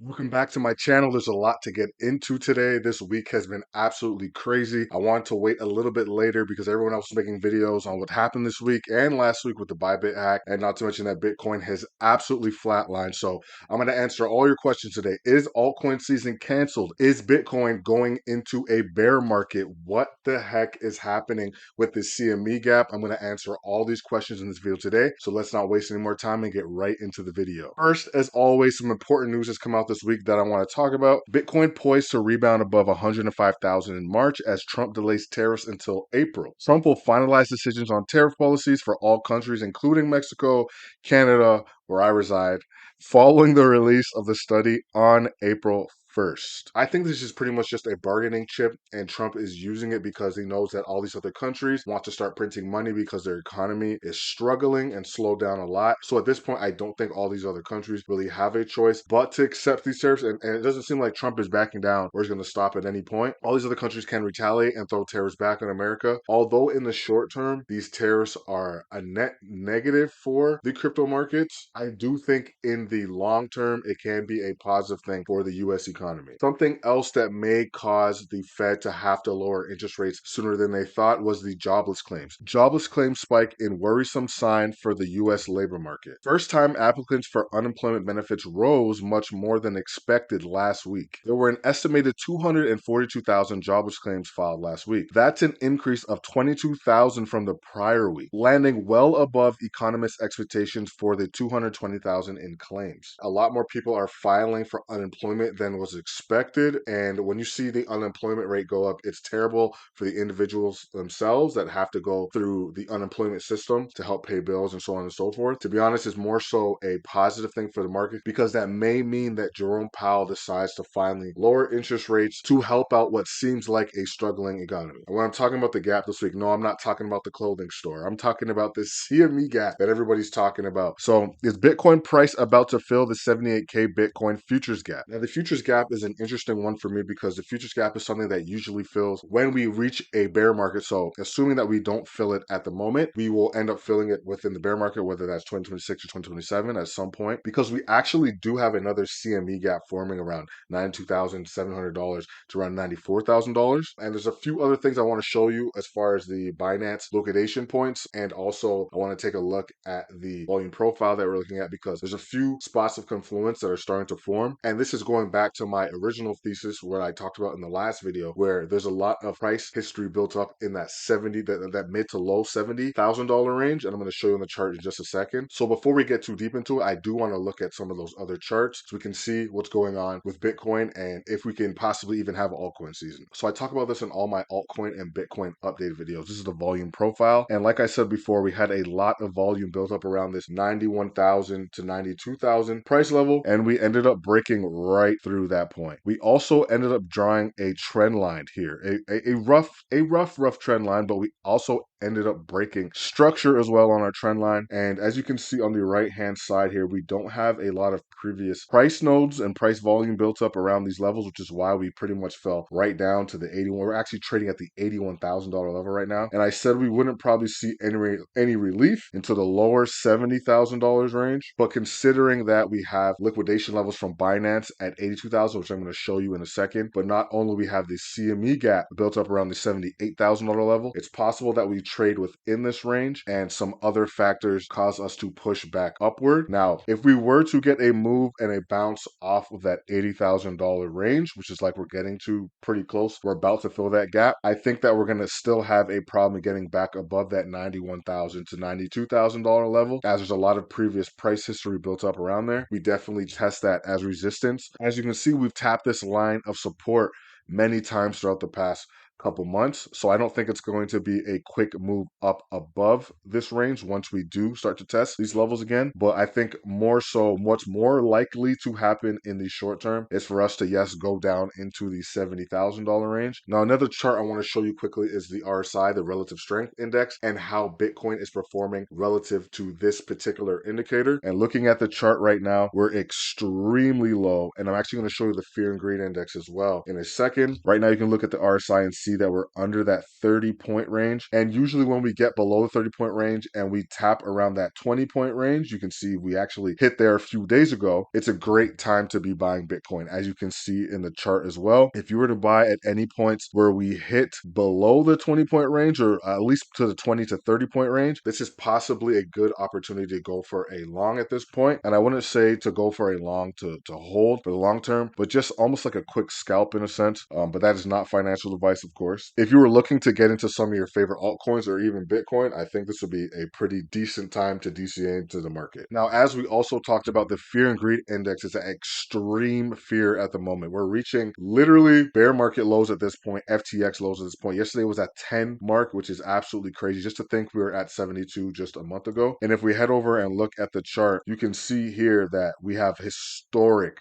Welcome back to my channel. There's a lot to get into today. This week has been absolutely crazy. I wanted to wait a little bit later because everyone else was making videos on what happened this week and last week with the Bybit hack, and not to mention that Bitcoin has absolutely flatlined. So I'm going to answer all your questions today. Is altcoin season canceled? Is Bitcoin going into a bear market? What the heck is happening with this CME gap? I'm going to answer all these questions in this video today. So let's not waste any more time and get right into the video. First, as always, some important news has come out this week that I want to talk about. Bitcoin poised to rebound above 105,000 in March as Trump delays tariffs until April. Trump will finalize decisions on tariff policies for all countries, including Mexico, Canada, where I reside, following the release of the study on April 1st. I think this is pretty much just a bargaining chip, and Trump is using it because he knows that all these other countries want to start printing money because their economy is struggling and slowed down a lot. So at this point, I don't think all these other countries really have a choice but to accept these tariffs, and it doesn't seem like Trump is backing down or is going to stop at any point. All these other countries can retaliate and throw tariffs back on America. Although in the short term, these tariffs are a net negative for the crypto markets, I do think in the long term, it can be a positive thing for the US economy. Something else that may cause the Fed to have to lower interest rates sooner than they thought was the jobless claims. Jobless claims spike in worrisome sign for the US labor market. First-time applicants for unemployment benefits rose much more than expected last week. There were an estimated 242,000 jobless claims filed last week. That's an increase of 22,000 from the prior week, landing well above economists' expectations for the 220,000 in claims. A lot more people are filing for unemployment than was expected, and when you see the unemployment rate go up, it's terrible for the individuals themselves that have to go through the unemployment system to help pay bills and so on and so forth. To be honest, it's more so a positive thing for the market because that may mean that Jerome Powell decides to finally lower interest rates to help out what seems like a struggling economy. And when I'm talking about the gap this week, no, I'm not talking about the clothing store. I'm talking about this CME gap that everybody's talking about. So is Bitcoin price about to fill the 78K Bitcoin futures gap? Now, the futures gap is an interesting one for me because the futures gap is something that usually fills when we reach a bear market. So assuming that we don't fill it at the moment, we will end up filling it within the bear market, whether that's 2026 or 2027 at some point, because we actually do have another CME gap forming around $92,700 to around $94,000. And there's a few other things I want to show you as far as the Binance liquidation points. And also I want to take a look at the volume profile that we're looking at because there's a few spots of confluence that are starting to form. And this is going back to my original thesis, what I talked about in the last video, where there's a lot of price history built up in that that mid to low $70,000 range. And I'm going to show you on the chart in just a second. So before we get too deep into it, I do want to look at some of those other charts so we can see what's going on with Bitcoin and if we can possibly even have an altcoin season. So I talk about this in all my altcoin and Bitcoin update videos. This is the volume profile. And like I said before, we had a lot of volume built up around this 91,000 to 92,000 price level, and we ended up breaking right through that point. We also ended up drawing a trend line here, a rough trend line, but we also ended up breaking structure as well on our trend line. And as you can see on the right hand side here, we don't have a lot of previous price nodes and price volume built up around these levels, which is why we pretty much fell right down to the 81. We're actually trading at the $81,000 level right now. And I said we wouldn't probably see any relief into the lower $70,000 range. But considering that we have liquidation levels from Binance at 82,000, which I'm going to show you in a second, but not only we have the CME gap built up around the $78,000 level, it's possible that we trade within this range and some other factors cause us to push back upward. Now, if we were to get a move and a bounce off of that $80,000 range, which is like we're getting to pretty close, we're about to fill that gap, I think that we're going to still have a problem getting back above that $91,000 to $92,000 level, as there's a lot of previous price history built up around there. We definitely test that as resistance. As you can see, we've tapped this line of support many times throughout the past couple months. So I don't think it's going to be a quick move up above this range once we do start to test these levels again. But I think more so what's more likely to happen in the short term is for us to, yes, go down into the $70,000 range. Now, another chart I want to show you quickly is the RSI, the relative strength index, and how Bitcoin is performing relative to this particular indicator. And looking at the chart right now, we're extremely low. And I'm actually going to show you the fear and greed index as well in a second. Right now, you can look at the RSI and see that we're under that 30-point range. And usually when we get below the 30-point range and we tap around that 20-point range, you can see we actually hit there a few days ago. It's a great time to be buying Bitcoin, as you can see in the chart as well. If you were to buy at any points where we hit below the 20-point range, or at least to the 20 to 30-point range, this is possibly a good opportunity to go for a long at this point. And I wouldn't say to go for a long to hold for the long term, but just almost like a quick scalp in a sense. But that is not financial advice, of course. If you were looking to get into some of your favorite altcoins or even Bitcoin, I think this would be a pretty decent time to DCA into the market. Now, as we also talked about, the fear and greed index is at extreme fear at the moment. We're reaching literally bear market lows at this point, FTX lows at this point. Yesterday was at 10 mark, which is absolutely crazy. Just to think we were at 72 just a month ago. And if we head over and look at the chart, you can see here that we have historic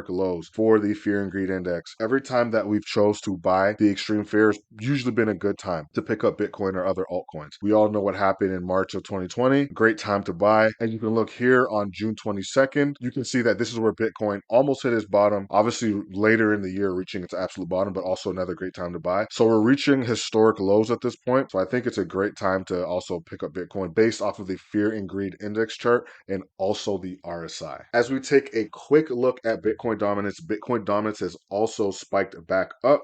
lows for the fear and greed index. Every time that we've chose to buy the extreme fear, it's usually been a good time to pick up Bitcoin or other altcoins. We all know what happened in March of 2020. Great time to buy. And you can look here on June 22nd. You can see that this is where Bitcoin almost hit its bottom. Obviously, later in the year, reaching its absolute bottom, but also another great time to buy. So we're reaching historic lows at this point. So I think it's a great time to also pick up Bitcoin based off of the fear and greed index chart and also the RSI. As we take a quick look at Bitcoin dominance has also spiked back up.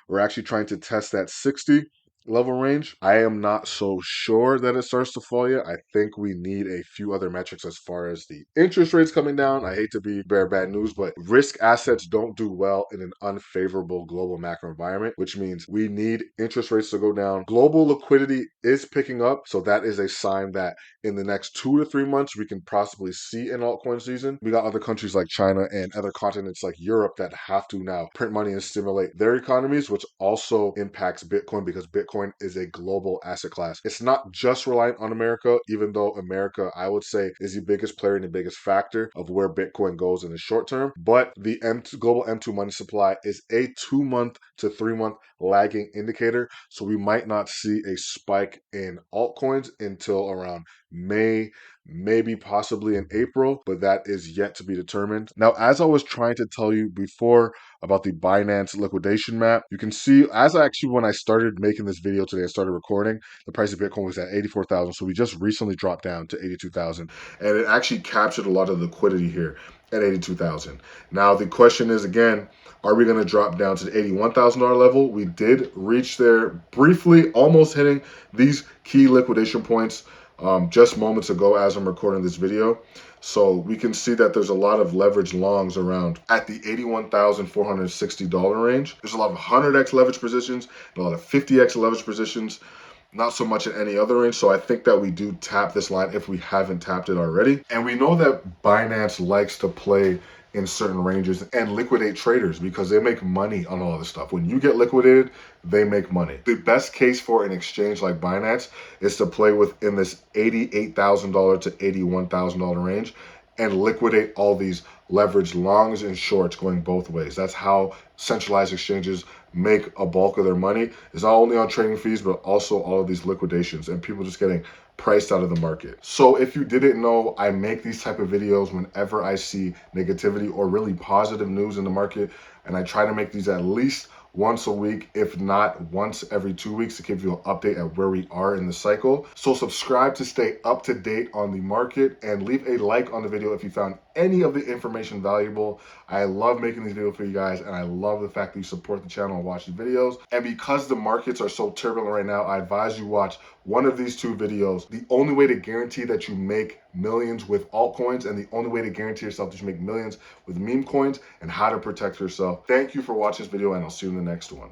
We're actually trying to test that 60 level range. I am not so sure that it starts to fall yet. I think we need a few other metrics as far as the interest rates coming down. I hate to be bear bad news, but risk assets don't do well in an unfavorable global macro environment, which means we need interest rates to go down. Global liquidity is picking up, so that is a sign that in the next 2 to 3 months we can possibly see an altcoin season. We got other countries like China and other continents like Europe that have to now print money and stimulate their economies, which also impacts Bitcoin because Bitcoin is a global asset class. It's not just reliant on America, even though America, I would say, is the biggest player and the biggest factor of where Bitcoin goes in the short term. But the global M2 money supply is a 2-month to 3-month lagging indicator. So we might not see a spike in altcoins until around May, maybe possibly in April, but that is yet to be determined. Now, as I was trying to tell you before about the Binance liquidation map, you can see when I started making this video today, I started recording, the price of Bitcoin was at 84,000. So we just recently dropped down to 82,000, and it actually captured a lot of liquidity here at 82,000. Now, the question is again, are we going to drop down to the $81,000 level? We did reach there briefly, almost hitting these key liquidation points just moments ago as I'm recording this video. So we can see that there's a lot of leverage longs around at the $81,460 range. There's a lot of 100x leverage positions, and a lot of 50x leverage positions, not so much in any other range. So I think that we do tap this line if we haven't tapped it already. And we know that Binance likes to play in certain ranges and liquidate traders because they make money on all this stuff. When you get liquidated, they make money. The best case for an exchange like Binance is to play within this $88,000 to $81,000 range and liquidate all these leveraged longs and shorts going both ways. That's how centralized exchanges make a bulk of their money. It's not only on trading fees, but also all of these liquidations and people just getting priced out of the market. So if you didn't know, I make these type of videos whenever I see negativity or really positive news in the market, and I try to make these at least once a week, if not once every 2 weeks, to give you an update at where we are in the cycle. So subscribe to stay up to date on the market and leave a like on the video if you found any of the information valuable. I love making these videos for you guys, and I love the fact that you support the channel and watch the videos. And because the markets are so turbulent right now, I advise you watch one of these 2 videos. The only way to guarantee that you make millions with altcoins, and the only way to guarantee yourself that you make millions with meme coins, and how to protect yourself. Thank you for watching this video, and I'll see you in the next one.